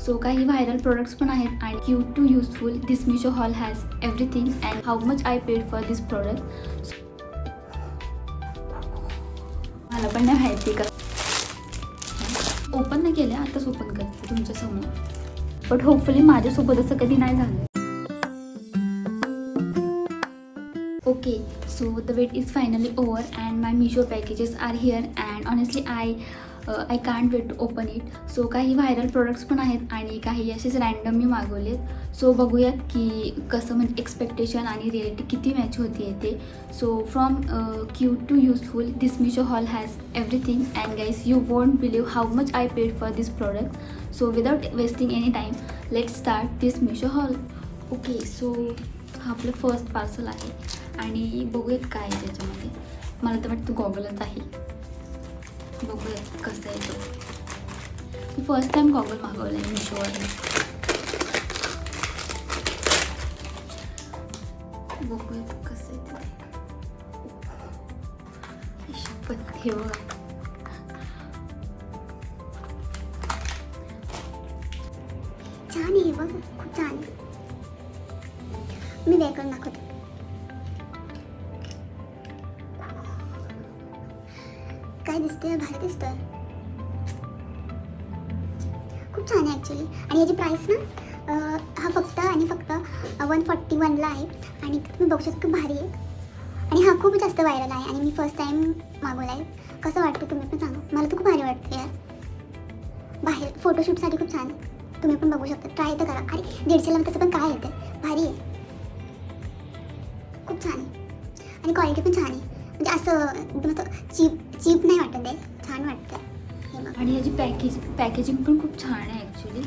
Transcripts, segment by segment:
So काही viral products पण आहेत आणि cute to useful. This Meesho haul has everything and how much I paid for this product. मला पण नाही माहिती का ओपन नाही केलं, आताच ओपन करते तुमच्यासमोर. बट होपफुली माझ्यासोबत असं कधी नाही झालं. Okay, so the wait is finally over and my Meesho packages are here and honestly I can't wait to open it. So काही व्हायरल प्रोडक्ट्स पण आहेत आणि काही असेच रँडम मी मागवलेत. सो बघूयात की कसं म्हणजे एक्सपेक्टेशन आणि रिॲलिटी किती मॅच होती आहे ते. So from cute to useful this Meesho haul has everything and guys you won't believe how much I paid for this product. So without wasting any time let's start this Meesho haul. Okay, so हा आपलं first parcel आहे आणि बघूयात काय आहे त्याच्यामध्ये. मला तर वाटतं गॉगलच आहे. बघूयात कसं आहे तो. फर्स्ट टाइम गॉगल मागवलं आहे मिशोवर. बघूयात कसं आहे ते. हे बघा, छान आहे बघ, खूप छान आहे. मी वेअर करून दाखवते. काय दिसतंय, भारी दिसतोय, खूप छान आहे ॲक्च्युली. आणि याची प्राईस ना हा फक्त 141ला आहे आणि तुम्ही बघू शकता खूप भारी आहे. आणि हा खूप जास्त व्हायरल आहे आणि मी फर्स्ट टाईम मागवला आहे. कसं वाटतं तुम्ही पण सांगा. मला तर खूप भारी वाटतं यार. बाहेर फोटोशूटसाठी खूप छान आहे. तुम्ही पण बघू शकता, ट्राय तर करा. आणि 150ला तसं पण काय येतं, भारी आहे, खूप छान आहे. आणि क्वालिटी पण छान आहे. म्हणजे असं एकदम असं चीप नाही वाटत आहे, छान वाटतं हे बघ. आणि याची पॅकेजिंग पण खूप छान आहे ॲक्च्युली.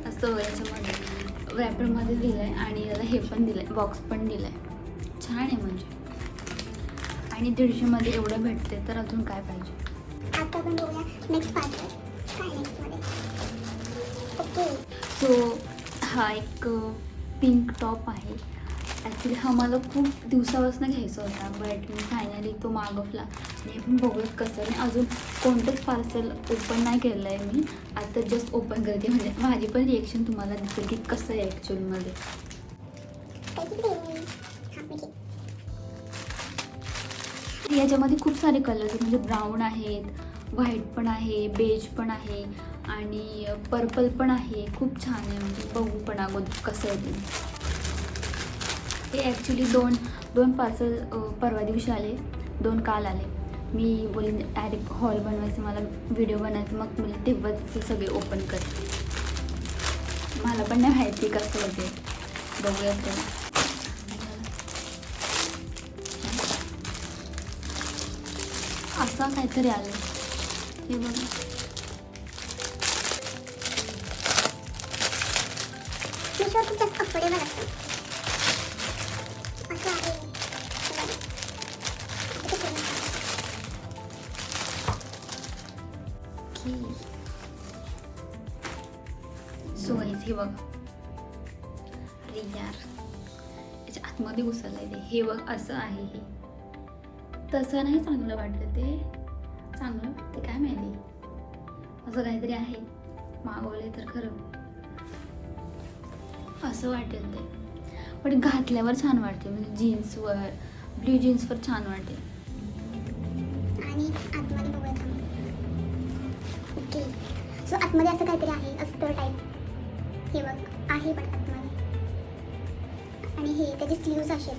असं याच्यामध्ये रॅपरमध्ये दिलं आहे आणि याला हे पण दिलं आहे, बॉक्स पण दिलं आहे. छान आहे म्हणजे. आणि 150मध्ये एवढं भेटते तर अजून काय पाहिजे. आता आपण बघूया नेक्स्ट पार्सल काय नेक्स्टमध्ये. ओके, सो हा एक पिंक टॉप आहे. ॲक्च्युली हा मला खूप दिवसापासून घ्यायचा होता बट मी फायनली तो मागवला. आणि आपण बघूयात कसं. मी अजून कोणतंच पार्सल ओपन नाही केलं आहे. मी आता जस्ट ओपन करते म्हणजे माझी पण रिएक्शन तुम्हाला दिसेल की कसं आहे ॲक्च्युअलमध्ये. याच्यामध्ये खूप सारे कलर्स आहेत. म्हणजे ब्राऊन आहेत, व्हाईट पण आहे, बेज पण आहे आणि पर्पल पण आहे. खूप छान आहे. म्हणजे बघू पण अगोदर कसं आहे ते. हे ॲक्च्युली दोन पार्सल परवा दिवशी आले, 2 काल आले. मी बोलले डायरेक्ट हॉल बनवायचं, मला व्हिडिओ बनायचं, मग मी तेव्हाच सगळे ओपन करते. मला पण नाही माहिती कसं होते. बघूयात त्याला. असं काहीतरी आलं हे बघा. खूप जास्त अफोर्डेबल असतं. असं आहे. सो गाईज हे बघ. अरे यार, याच्या आतमध्ये घुसलं आहे ते. हे बघ असं आहे. हे तसं नाही चांगलं वाटतं ते. चांगलं वाटते काय माहिती. असं काहीतरी आहे. मागवले तर खरं असं वाटेल ते. पण घातल्यावर छान वाटते. म्हणजे जीन्सवर, ब्ल्यू जीन्सवर छान वाटेल. आणि आतमध्ये बघूया. ओके, सो आतमध्ये असं काहीतरी आहे, अस्तर टाईप. हे बघ आहे पण आतमध्ये. आणि हे त्याचे स्लीव्ज असे,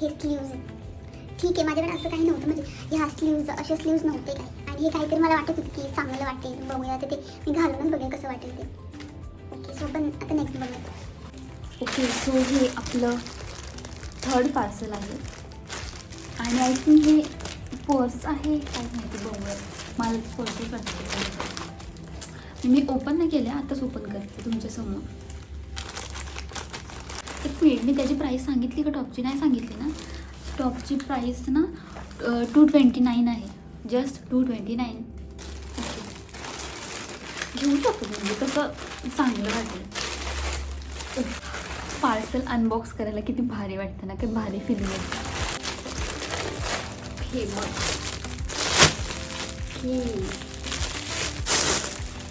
हे स्लीव्ज ठीक आहे. माझ्याकडे असं काही नव्हतं, म्हणजे ह्या स्लीव्ज असे स्लीव्ज नव्हते काही. आणि हे काहीतरी मला वाटत होतं की चांगलं वाटेल. बघूया ते मी घालूनच बघेन कसं वाटेल ते. ओके, सो पण आता नेक्स्ट बघूया. ओके, सो हे आपलं 3rd पार्सल आहे आणि आय थिंक हे पर्स आहे काय माहिती. बघूया. मला पर्स करते. मी ओपन नाही केलं, आताच ओपन करते तुमच्यासमोर. एक मिनिट, मी त्याची प्राईस सांगितली का टॉपची? नाही सांगितली ना. टॉपची प्राईस ना 229 आहे. जस्ट 229. ओके, घेऊ शकतो म्हणजे कसं चांगलं वाटेल. पार्सल अनबॉक्स करायला किती भारी वाटतं ना, काही भारी फिलिंग येते. हे बघ.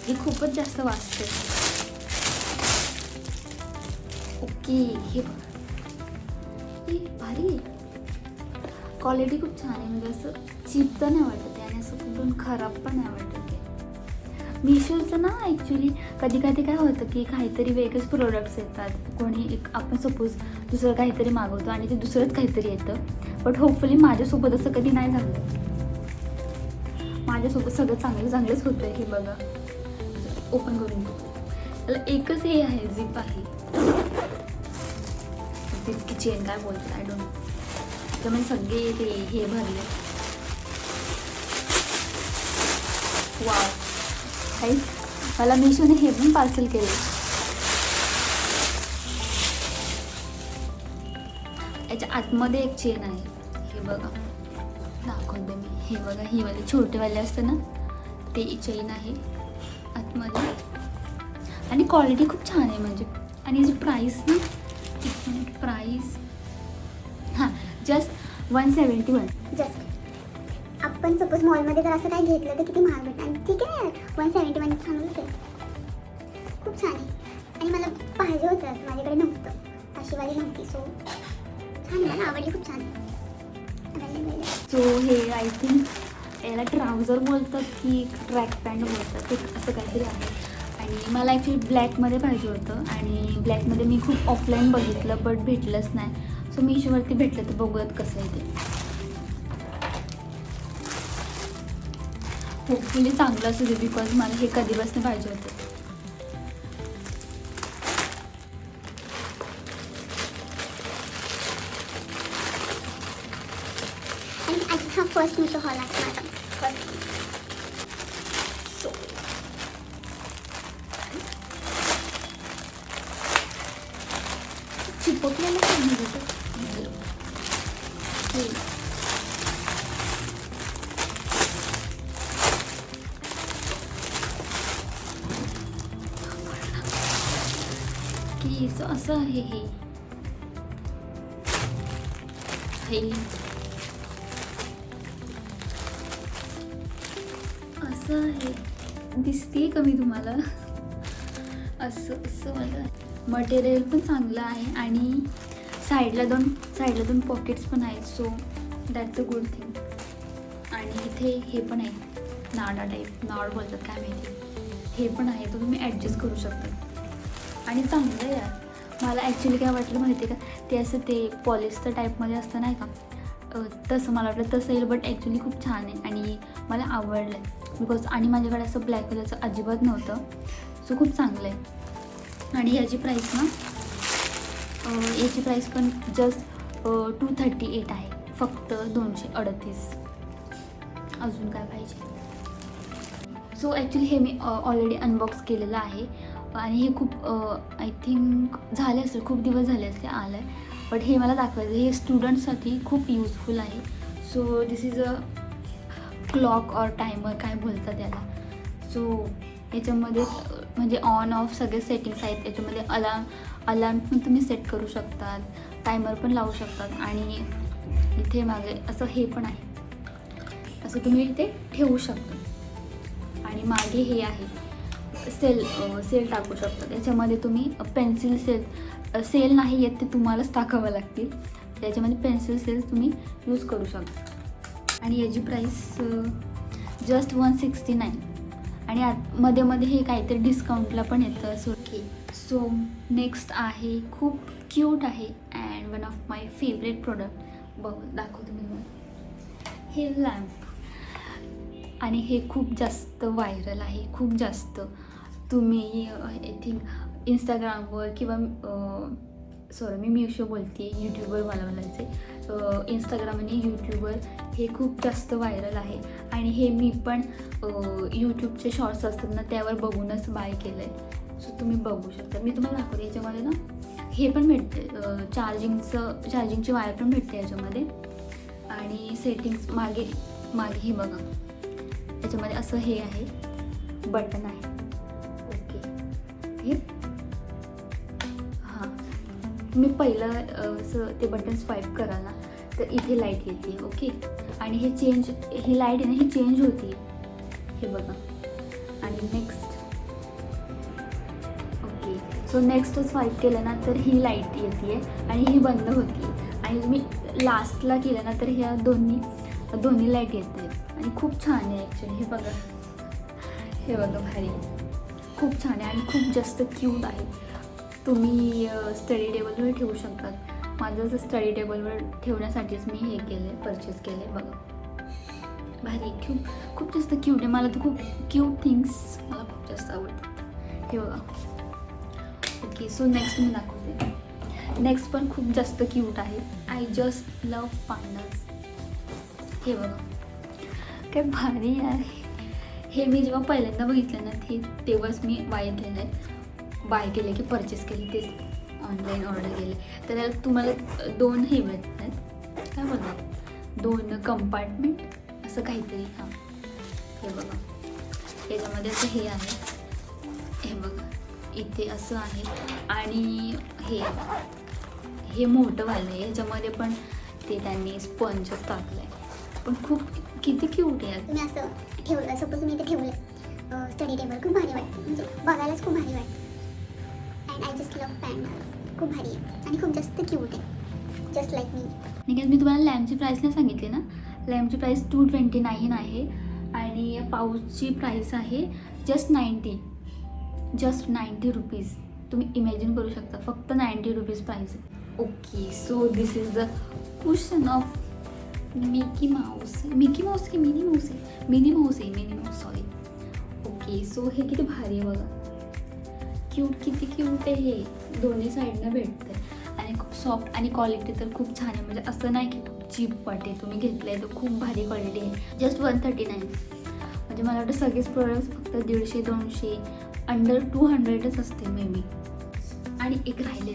हे खूपच जास्त वाजते. ओके, हे बघा, हे भारी आहे. क्वालिटी खूप छान आहे, म्हणजे असं चीप तर नाही वाटत आहे आणि असं कुठून खराब पण नाही वाटत आहे. मिशोचं ना ॲक्च्युली कधी कधी काय होतं की काहीतरी वेगळेच प्रोडक्ट्स येतात. कोणी एक आपण सपोज दुसरं काहीतरी मागवतो आणि ते दुसरंच काहीतरी येतं. बट होपफुली माझ्यासोबत असं कधी नाही झालं. माझ्यासोबत सगळं चांगलंच होतं आहे. हे बघा, ओपन करून बघू. त्याला एकच हे आहे, झिप आहे. झिपची चेन काय बोलतात, आय डोंट नो. त्यामुळे सगळे ते हे भरले. वाव, काहीच मला मिशोने हे पण पार्सल केले. याच्या आतमध्ये एक चेन आहे. हे बघा, दाखवते मी. हे बघा, ही वाले छोटेवाले असतं ना, ते चेन आहे आतमध्ये. आणि क्वालिटी खूप छान आहे म्हणजे. आणि याची प्राईस ना, एक मिनिट, प्राईस हां, जस्ट 171. जस्ट आपण सपोज मॉलमध्ये जर असं काय घेतलं तर किती महाग भेटतं. आणि ठीक आहे, 171 चांगलंच आहे, खूप छान आहे. आणि मला पाहिजे होतं, असं माझ्याकडे नव्हतं, अशीवाली नव्हती. सो छान, मला आवडली, खूप छान. सो हे आय थिंक याला ट्राउझर बोलतात की ट्रॅक पॅन्ट बोलतात, ते असं काहीतरी आहे. आणि मला ॲक्च्युली ब्लॅकमध्ये पाहिजे होतं आणि ब्लॅकमध्ये मी खूप ऑफलाईन बघितलं बट भेटलंच नाही. सो मिशोवरती भेटलं तर बघूयात कसं आहे ते. होपफुली चांगलं असू दे, बिकॉज मला हे कधीपासून पाहिजे होतं. आणि हा फर्स्ट मिशो हॉल आहे माझा, फर्स्ट. सो चिपकलेलं काय नाही होतं. की असं आहे हे. असं आहे, दिसते का मी तुम्हाला? असं मला मटेरियल पण चांगलं आहे आणि साईडला दोन पॉकेट्स पण आहेत. So that's a good thing. आणि इथे हे पण आहे, नाडा टाईप, नाड बोलतात काय माहिती, हे पण आहे, तो तुम्ही ॲडजस्ट करू शकता. आणि चांगलं आहे यार. मला ॲक्च्युली काय वाटलं माहिती आहे का, ते असं ते पॉलिस्टर टाईपमध्ये असतं नाही का, तसं मला वाटलं तसं येईल. बट ॲक्च्युली खूप छान आहे आणि मला आवडलं आहे बिकॉज. आणि माझ्याकडे असं ब्लॅक कलरचं अजिबात नव्हतं. सो खूप चांगलं आहे. आणि याची प्राईस ना, याची प्राईस पण जस्ट 238 आहे, फक्त 238. अजून काय पाहिजे. सो ॲक्च्युली हे मी ऑलरेडी अनबॉक्स केलेलं आहे आणि हे खूप आय थिंक झाले असेल, खूप दिवस झाले असते आलं आहे. बट हे मला दाखवायचं, हे स्टुडंट्ससाठी खूप युजफुल आहे. So this is a clock और टायमर काय बोलतात त्याला. सो याच्यामध्ये म्हणजे ऑन ऑफ सगळे सेटिंग्स आहेत. याच्यामध्ये अलार्म पण तुम्ही सेट करू शकतात, टायमर पण लावू शकतात. आणि इथे मागे असं हे पण आहे, असं तुम्ही इथे ठेवू शकता. आणि मागे हे आहे, सेल टाकू शकतात. याच्यामध्ये तुम्ही पेन्सिल सेल नाही येत, ते तुम्हालाच टाकावं लागतील. त्याच्यामध्ये पेन्सिल सेल्स तुम्ही यूज करू शकता. आणि याची प्राईस जस्ट 169. आणि मध्ये हे काहीतरी डिस्काउंटला पण येतं. So okay. सो नेक्स्ट आहे, खूप क्यूट आहे and one of my favourite product. दाखवते मी तुम्हाला, हे लॅम्प. आणि हे खूप जास्त व्हायरल आहे, खूप जास्त. तुम्ही आय थिंक इंस्टाग्रामवर किंवा मी मिशो बोलते, यूट्यूबवर मला म्हणायचं आहे. इंस्टाग्राम आणि यूट्यूबवर हे खूप जास्त व्हायरल आहे. आणि हे मी पण यूट्यूबचे शॉर्ट्स असतात ना, त्यावर बघूनच बाय केलं आहे. सो तुम्ही बघू शकता. मी तुम्हाला दाखवते. याच्यामध्ये ना हे पण भेटते, चार्जिंगची वायर पण भेटते याच्यामध्ये. आणि सेटिंग्स मागे हे बघा, याच्यामध्ये असं हे आहे, बटन आहे. ओके, हे हां, मी पहिलं असं ते बटन स्वाईप कराल ना, तर इथे लाईट येते. ओके. आणि हे ही लाईट आहे ना, ही चेंज होती. हे बघा. आणि नेक्स्ट सो नेक्स्ट स्वाईप केलं ना तर ही लाईट येते आणि ही बंद होती आणि तुम्ही लास्टला केलं ना तर ह्या दोन्ही लाईट येते आणि खूप छान आहे ॲक्च्युली. हे बघा भारी खूप छान आहे आणि खूप जास्त क्यूट आहे. तुम्ही स्टडी टेबलवर ठेवू शकतात. माझं जर स्टडी टेबलवर ठेवण्यासाठीच मी हे केलं परचेस केले. बघा भारी खूप जास्त क्यूट आहे. मला तर खूप क्यूट थिंग्स मला खूप जास्त आवडतात. हे बघा. ओके सो नेक्स्ट मी दाखवते. नेक्स्ट पण खूप जास्त क्यूट आहे. I just love pandas. हे बघा काय भारी आहे. हे मी जेव्हा पहिल्यांदा बघितलं ना तेव्हाच मी बाय केले की परचेस केले. तेच ऑनलाईन ऑर्डर केले. तर त्याला तुम्हाला 2 हे भेटतात. काय बोलतात 2 कंपार्टमेंट असं काहीतरी. हां हे बघा याच्यामध्ये असं हे आहे. हे बघा इथे असं आहे आणि हे मोठंवालं आहे. ह्याच्यामध्ये पण ते त्यांनी स्पंजच टाकलं आहे. पण खूप किती क्यूट आहे. तुम्ही असं ठेवलं सपोज तुम्ही इथे ठेवलं स्टडी टेबल खूप भारी वाटतं. म्हणजे बघायलाच खूप भारी वाटतं. And I just love pandas. खूप भारी आहे आणि खूप जास्त क्यूट आहे जस्ट लाईक मी. ठीक आहे. मी तुम्हाला लॅम्पची प्राईस नाही सांगितली ना. लॅम्पची प्राईस 229 आहे आणि पाऊचची प्राईस आहे जस्ट 90 रुपीज. तुम्ही इमॅजिन करू शकता फक्त 90 रुपीज प्राईस आहे. Okay so this is the question of Mickey Mouse की मिनी माऊस आहे सॉरी. ओके सो हे किती भारी आहे बघा. किती क्यूट आहे. हे दोन्ही साईडनं भेटतं आणि खूप सॉफ्ट आणि क्वालिटी तर खूप छान आहे. म्हणजे असं नाही की खूप चीप वाटे. तुम्ही घेतलं आहे तर खूप भारी क्वालिटी आहे. जस्ट 139. म्हणजे मला वाटतं सगळेच प्रोडक्ट्स फक्त 150-200 अंडर 200च असते मे बी. आणि एक राहिले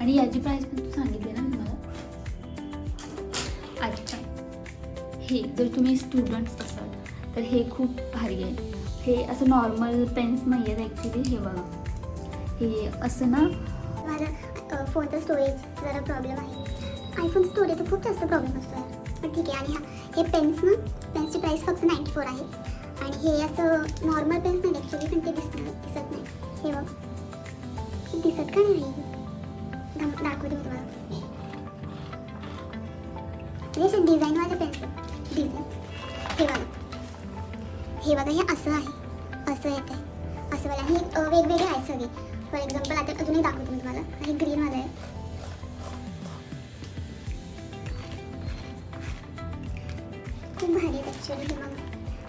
आणि याची प्राईस पण तू सांगितली ना मी तुम्हाला. अच्छा हे जर तुम्ही स्टुडंट्स असाल तर हे खूप भारी आहे. हे असं नॉर्मल पेन्स नाही आहेत ॲक्च्युली. हे बघा हे असं ना माझा फोनचा स्टोरेज जरा प्रॉब्लेम आहे. आयफोन स्टोरेजचा खूप जास्त प्रॉब्लेम असतो पण ठीक आहे. आणि हे पेन्सची प्राईस फक्त 94 आहे. आणि हे असं नॉर्मल पेन्स नाही ॲक्च्युली पण ते दिसत नाही. हे बघ दिसत का नाही दाखवते मी तुम्हाला. हे असे डिझाईनवाले पेन्सिल डिझाईन. हे बघा हे असं आहे. असं येत आहे असं वाला. हे वेगवेगळे आहेत सगळे. फॉर एक्झाम्पल आता अजूनही दाखवते मी तुम्हाला. हे ग्रीनवालं आहे. खूप भारी आहेत ॲक्च्युली. तुम्हाला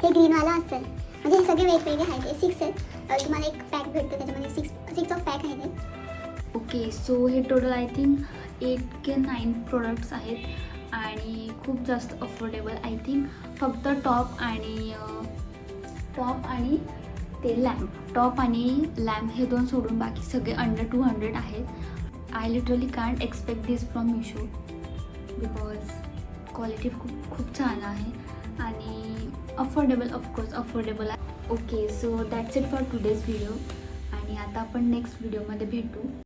हे ग्रीनवाला असेल म्हणजे हे सगळे वेगवेगळे आहेत. हे 6 आहेत. तुम्हाला एक पॅक भेटतं त्याच्यामध्ये 6 ऑफ पॅक आहे ते. ओके सो हे टोटल आय थिंक 8 की 9 प्रोडक्ट्स आहेत आणि खूप जास्त अफोर्डेबल. आय थिंक फक्त टॉप आणि ते टॉप आणि लॅम्प हे 2 सोडून बाकी सगळे अंडर 200 आहेत. I literally can't expect this from Meesho because quality खूप छान आहे आणि अफोर्डेबल ऑफकोर्स अफोर्डेबल आहे. Okay so that's it for today's video आणि आता आपण नेक्स्ट व्हिडिओमध्ये भेटू.